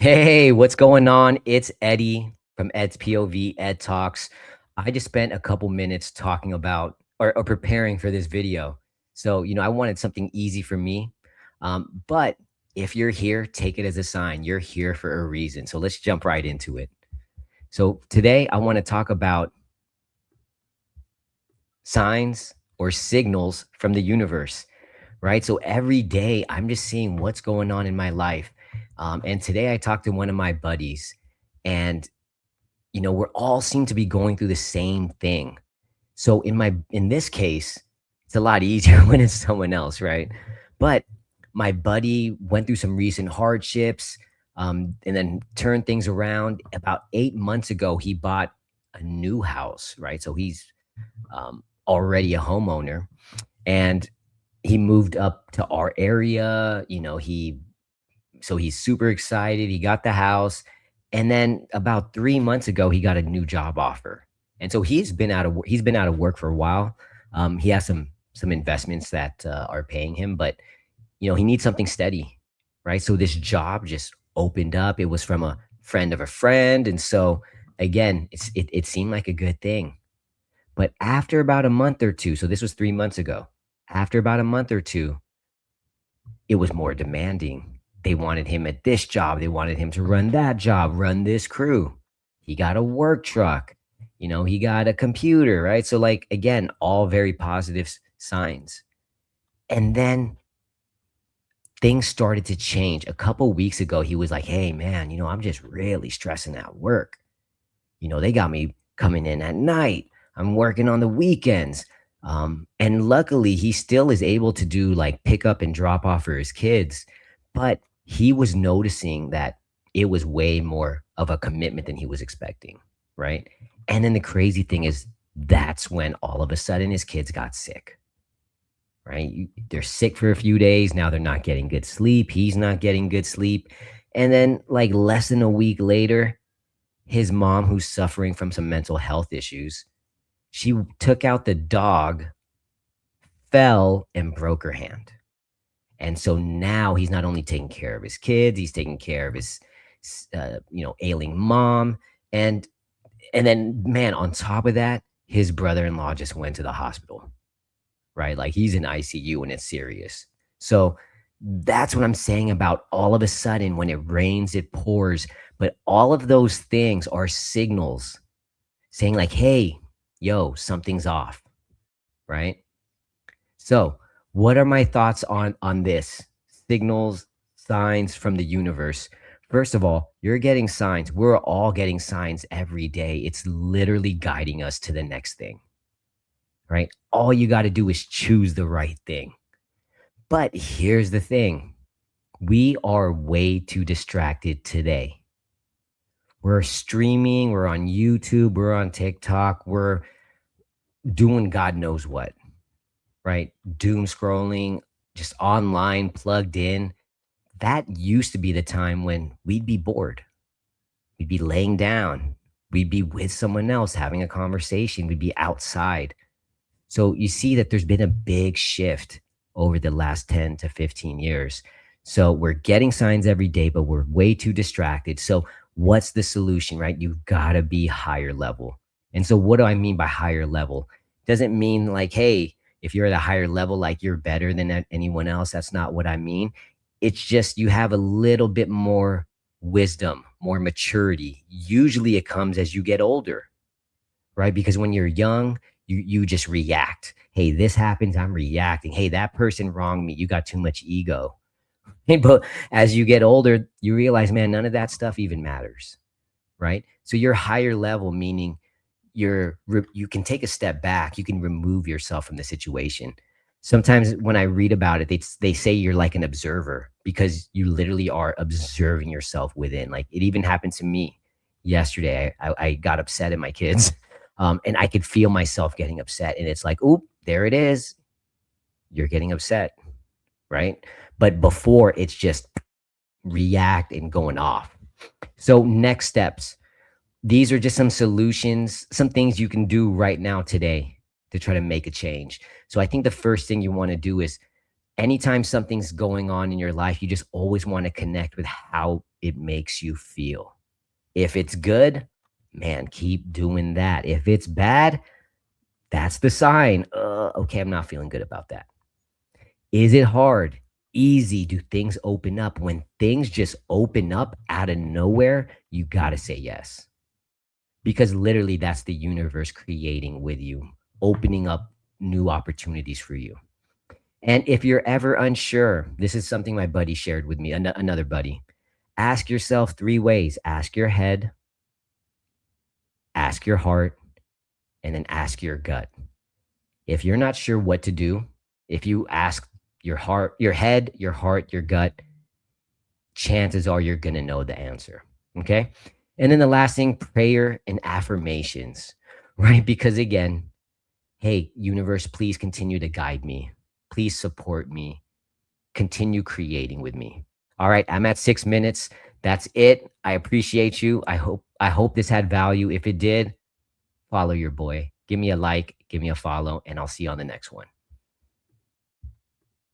Hey, what's going on? It's Eddie from Ed's POV, Ed Talks. I just spent a couple minutes talking about or preparing for this video. So, I wanted something easy for me. But if you're here, take it as a sign. You're here for a reason. So let's jump right into it. So today I want to talk about signs or signals from the universe, right? So every day I'm just seeing what's going on in my life. And today I talked to one of my buddies, and we're all seem to be going through the same thing. So in this case, it's a lot easier when it's someone else, right? But my buddy went through some recent hardships, and then turned things around. About 8 months ago, he bought a new house, right? So he's already a homeowner, and he moved up to our area. He's super excited. He got the house. And then about 3 months ago, he got a new job offer. And so he's been out of work for a while. He has some investments that are paying him, but he needs something steady, right? So this job just opened up. It was from a friend of a friend. And so again, it seemed like a good thing. But after about a month or two, so this was 3 months ago, after about a month or two, it was more demanding. They wanted him at this job. They wanted him to run that job, run this crew. He got a work truck. He got a computer, right? So, like, again, all very positive signs. And then things started to change. A couple weeks ago, he was like, hey, man, I'm just really stressing at work. They got me coming in at night. I'm working on the weekends. And luckily, he still is able to do like pick up and drop off for his kids. But he was noticing that it was way more of a commitment than he was expecting. Right. And then the crazy thing is, that's when all of a sudden his kids got sick. Right. They're sick for a few days. Now they're not getting good sleep. He's not getting good sleep. And then, like, less than a week later, his mom, who's suffering from some mental health issues, she took out the dog, fell, and broke her hand. And so now he's not only taking care of his kids, he's taking care of his, ailing mom. And then, man, on top of that, his brother-in-law just went to the hospital, right? Like, he's in ICU and it's serious. So that's what I'm saying about all of a sudden when it rains, it pours. But all of those things are signals saying like, hey, yo, something's off, right? So what are my thoughts on this? Signals, signs from the universe. First of all, you're getting signs. We're all getting signs every day. It's literally guiding us to the next thing, right? All you got to do is choose the right thing. But here's the thing. We are way too distracted today. We're streaming, we're on YouTube, we're on TikTok, we're doing God knows what, right? Doom scrolling, just online, plugged in. That used to be the time when we'd be bored. We'd be laying down. We'd be with someone else having a conversation. We'd be outside. So you see that there's been a big shift over the last 10 to 15 years. So we're getting signs every day, but we're way too distracted. So what's the solution, right? You've got to be higher level. And so what do I mean by higher level? Doesn't mean like, hey, if you're at a higher level, like you're better than anyone else. That's not what I mean. It's just you have a little bit more wisdom, more maturity. Usually it comes as you get older, right? Because when you're young, you just react. Hey, this happens, I'm reacting. Hey, that person wronged me. You got too much ego. But as you get older, you realize, man, none of that stuff even matters, right? So you're higher level, meaning you can take a step back. You can remove yourself from the situation. Sometimes when I read about it, they say you're like an observer because you literally are observing yourself within. Like, it even happened to me yesterday. I got upset at my kids, and I could feel myself getting upset. And it's like, oop, there it is. You're getting upset, right? But before, it's just react and going off. So next steps. These are just some solutions, some things you can do right now today to try to make a change. So I think the first thing you want to do is anytime something's going on in your life, you just always want to connect with how it makes you feel. If it's good, man, keep doing that. If it's bad, that's the sign. Okay, I'm not feeling good about that. Is it hard? Easy. Do things open up? When things just open up out of nowhere, you got to say yes. Because literally, that's the universe creating with you, opening up new opportunities for you. And if you're ever unsure, this is something my buddy shared with me, another buddy. Ask yourself three ways: ask your head, ask your heart, and then ask your gut. If you're not sure what to do, if you ask your heart, your head, your heart, your gut, chances are you're going to know the answer. Okay. And then the last thing, prayer and affirmations, right? Because again, hey, universe, please continue to guide me. Please support me. Continue creating with me. All right. I'm at 6 minutes. That's it. I appreciate you. I hope this had value. If it did, follow your boy. Give me a like, give me a follow, and I'll see you on the next one.